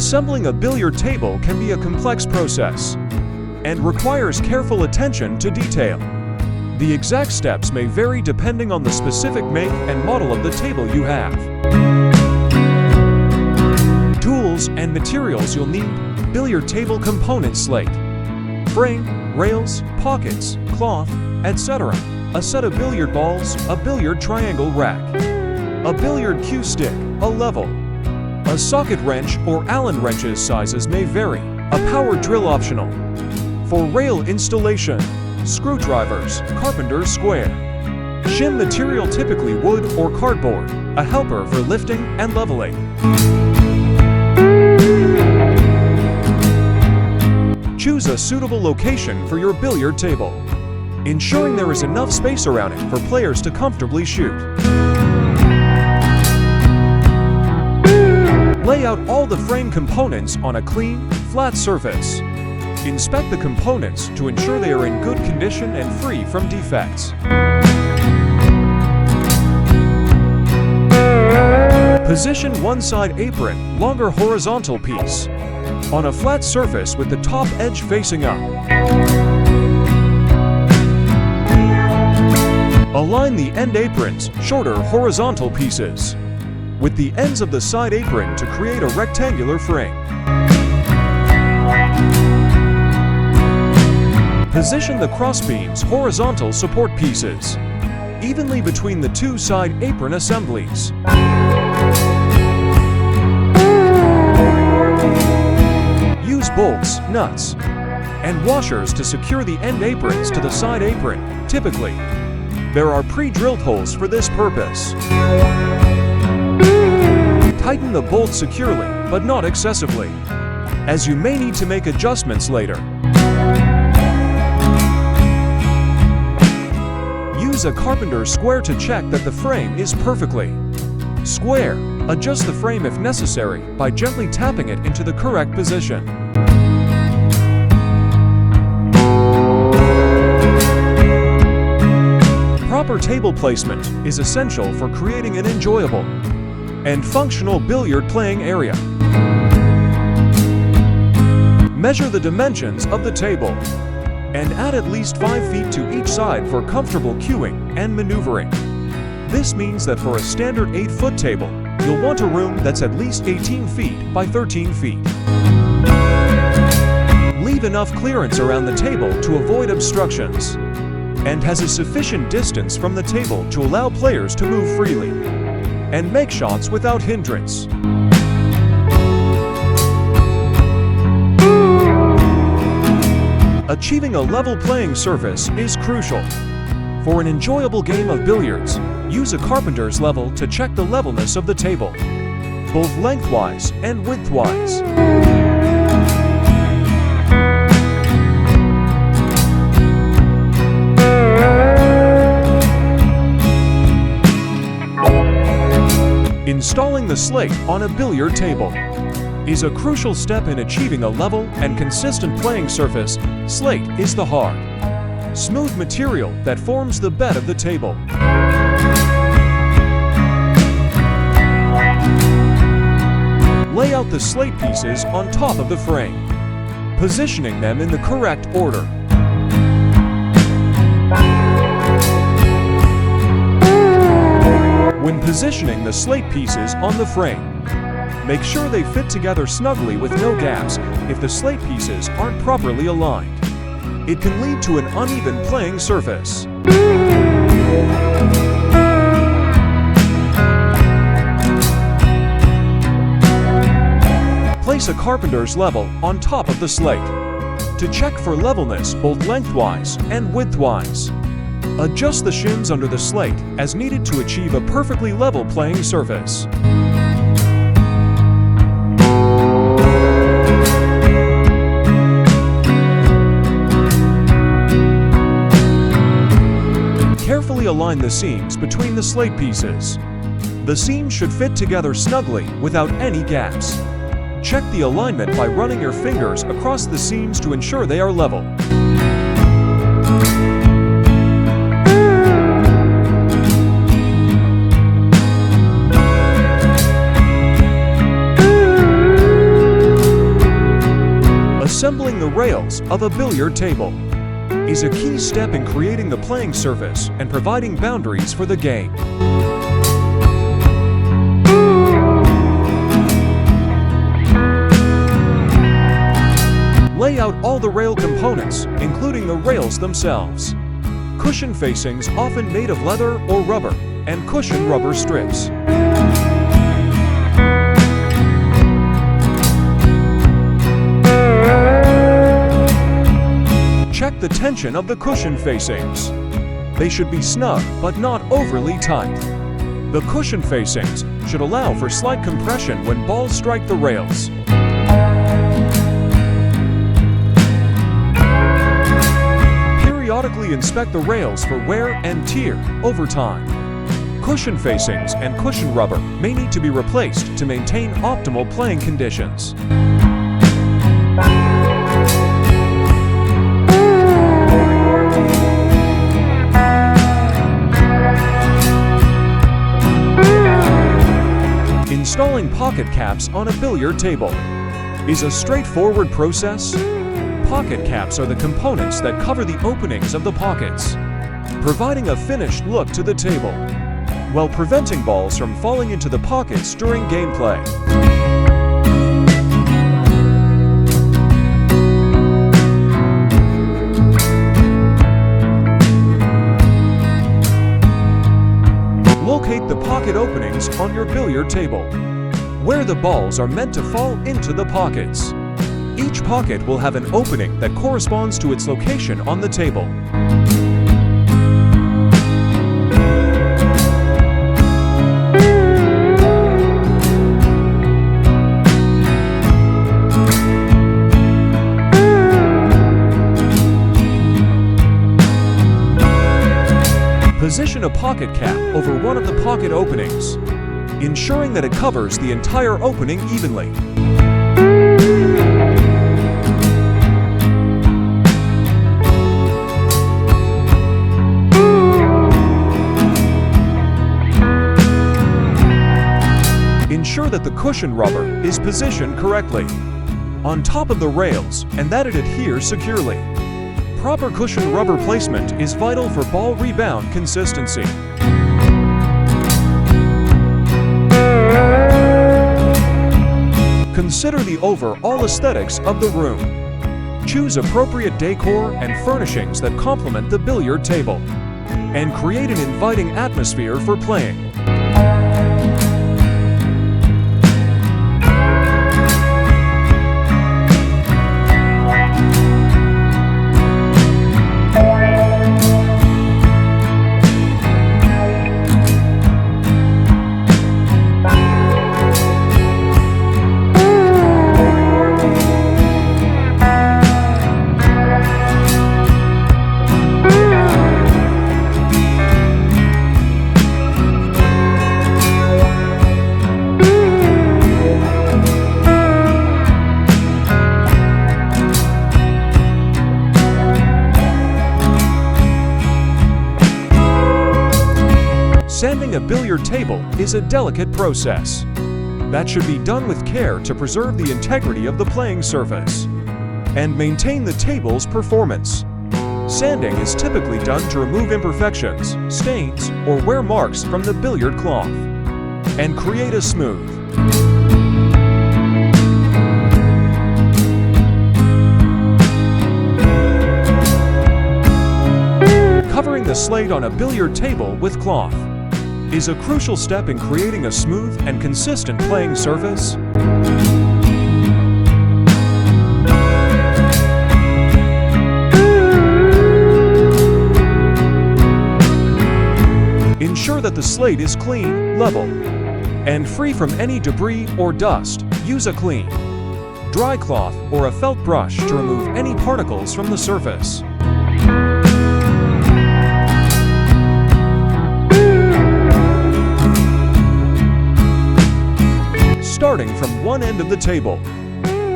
Assembling a billiard table can be a complex process and requires careful attention to detail. The exact steps may vary depending on the specific make and model of the table you have. Tools and materials you'll need: billiard table component slate, frame, rails, pockets, cloth, etc. A set of billiard balls, a billiard triangle rack, a billiard cue stick, a level, a socket wrench or Allen wrenches. Sizes may vary. A power drill optional. For rail installation: screwdrivers, carpenter's square. Shim material, typically wood or cardboard, a helper for lifting and leveling. Choose a suitable location for your billiard table, ensuring there is enough space around it for players to comfortably shoot. Lay out all the frame components on a clean, flat surface. Inspect the components to ensure they are in good condition and free from defects. Position one side apron, longer horizontal piece, on a flat surface with the top edge facing up. Align the end aprons, shorter horizontal pieces, with the ends of the side apron to create a rectangular frame. Position the crossbeams, horizontal support pieces, evenly between the two side apron assemblies. Use bolts, nuts, and washers to secure the end aprons to the side apron. Typically, there are pre-drilled holes for this purpose. Tighten the bolt securely, but not excessively, as you may need to make adjustments later. Use a carpenter's square to check that the frame is perfectly square. Adjust the frame if necessary by gently tapping it into the correct position. Proper table placement is essential for creating an enjoyable and functional billiard playing area. Measure the dimensions of the table and add at least 5 feet to each side for comfortable cueing and maneuvering. This means that for a standard 8-foot table, you'll want a room that's at least 18 feet by 13 feet. Leave enough clearance around the table to avoid obstructions, and has a sufficient distance from the table to allow players to move freely and make shots without hindrance. Achieving a level playing surface is crucial. For an enjoyable game of billiards, use a carpenter's level to check the levelness of the table, both lengthwise and widthwise. Installing the slate on a billiard table is a crucial step in achieving a level and consistent playing surface. Slate is the hard, smooth material that forms the bed of the table. Lay out the slate pieces on top of the frame, positioning them in the correct order. When positioning the slate pieces on the frame, make sure they fit together snugly with no gaps. If the slate pieces aren't properly aligned, it can lead to an uneven playing surface. Place a carpenter's level on top of the slate to check for levelness both lengthwise and widthwise. Adjust the shims under the slate as needed to achieve a perfectly level playing surface. Carefully align the seams between the slate pieces. The seams should fit together snugly without any gaps. Check the alignment by running your fingers across the seams to ensure they are level. Installing the rails of a billiard table is a key step in creating the playing surface and providing boundaries for the game. Lay out all the rail components, including the rails themselves. Cushion facings often made of leather or rubber, and cushion rubber strips. Check the tension of the cushion facings. They should be snug but not overly tight. The cushion facings should allow for slight compression when balls strike the rails. Periodically inspect the rails for wear and tear over time. Cushion facings and cushion rubber may need to be replaced to maintain optimal playing conditions. Installing pocket caps on a billiard table is a straightforward process. Pocket caps are the components that cover the openings of the pockets, providing a finished look to the table, while preventing balls from falling into the pockets during gameplay. Locate the pocket openings on your billiard table, where the balls are meant to fall into the pockets. Each pocket will have an opening that corresponds to its location on the table. Position a pocket cap over one of the pocket openings, ensuring that it covers the entire opening evenly. Ensure that the cushion rubber is positioned correctly on top of the rails and that it adheres securely. Proper cushion rubber placement is vital for ball rebound consistency. Consider the overall aesthetics of the room. Choose appropriate decor and furnishings that complement the billiard table and create an inviting atmosphere for playing. Sanding a billiard table is a delicate process that should be done with care to preserve the integrity of the playing surface and maintain the table's performance. Sanding is typically done to remove imperfections, stains, or wear marks from the billiard cloth and create a smooth, covering the slate on a billiard table with cloth is a crucial step in creating a smooth and consistent playing surface. Ensure that the slate is clean, level, and free from any debris or dust. Use a clean, dry cloth or a felt brush to remove any particles from the surface. Starting from one end of the table,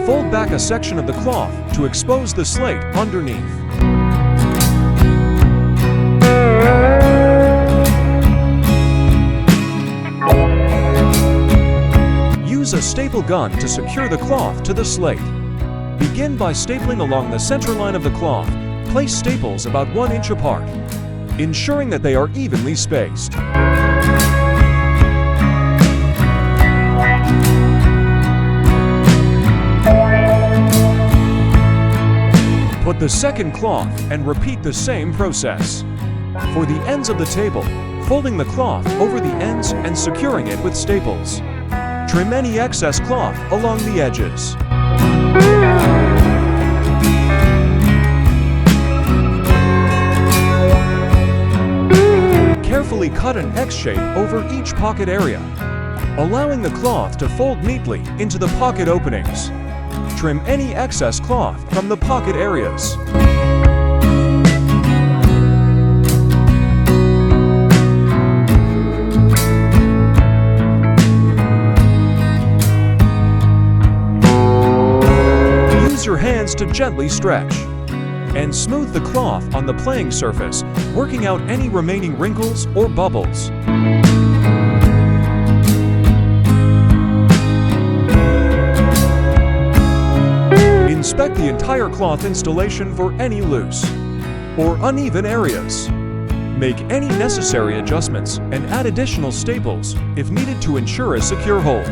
fold back a section of the cloth to expose the slate underneath. Use a staple gun to secure the cloth to the slate. Begin by stapling along the center line of the cloth. Place staples about 1 inch apart, ensuring that they are evenly spaced. Put the second cloth and repeat the same process. For the ends of the table, folding the cloth over the ends and securing it with staples. Trim any excess cloth along the edges. Carefully cut an X shape over each pocket area, allowing the cloth to fold neatly into the pocket openings. Trim any excess cloth from the pocket areas. Use your hands to gently stretch and smooth the cloth on the playing surface, working out any remaining wrinkles or bubbles. Inspect the entire cloth installation for any loose or uneven areas. Make any necessary adjustments and add additional staples if needed to ensure a secure hold.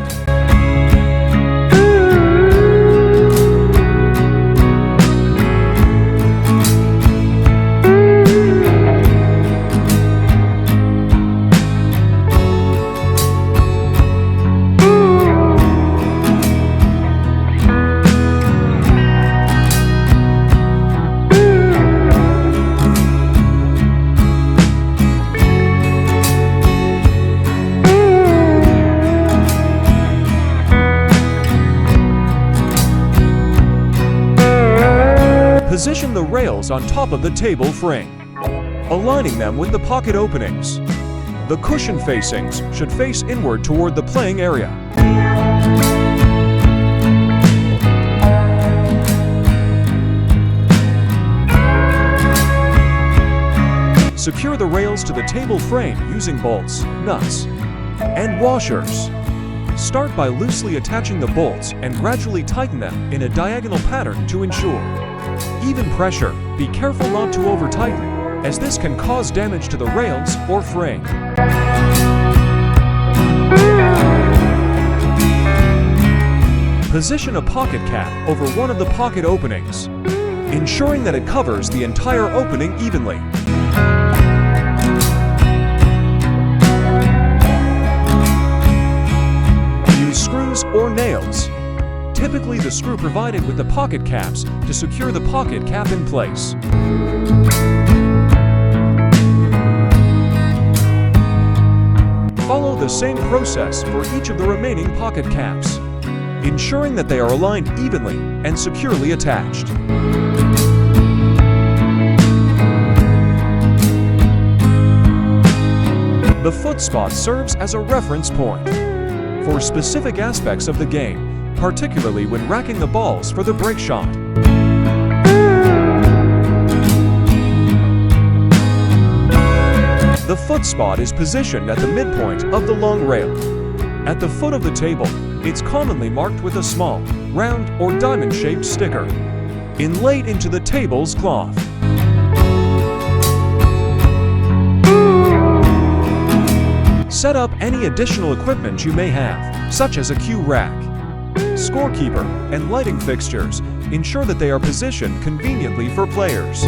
Position the rails on top of the table frame, aligning them with the pocket openings. The cushion facings should face inward toward the playing area. Secure the rails to the table frame using bolts, nuts, and washers. Start by loosely attaching the bolts and gradually tighten them in a diagonal pattern to ensure even pressure. Be careful not to over-tighten, as this can cause damage to the rails or frame. Position a pocket cap over one of the pocket openings, ensuring that it covers the entire opening evenly. Use screws or nails, typically the screw provided with the pocket caps, to secure the pocket cap in place. Follow the same process for each of the remaining pocket caps, ensuring that they are aligned evenly and securely attached. The foot spot serves as a reference point for specific aspects of the game, particularly when racking the balls for the break shot. The foot spot is positioned at the midpoint of the long rail. At the foot of the table, it's commonly marked with a small, round, or diamond-shaped sticker, inlaid into the table's cloth. Set up any additional equipment you may have, such as a cue rack, scorekeeper, and lighting fixtures. Ensure that they are positioned conveniently for players.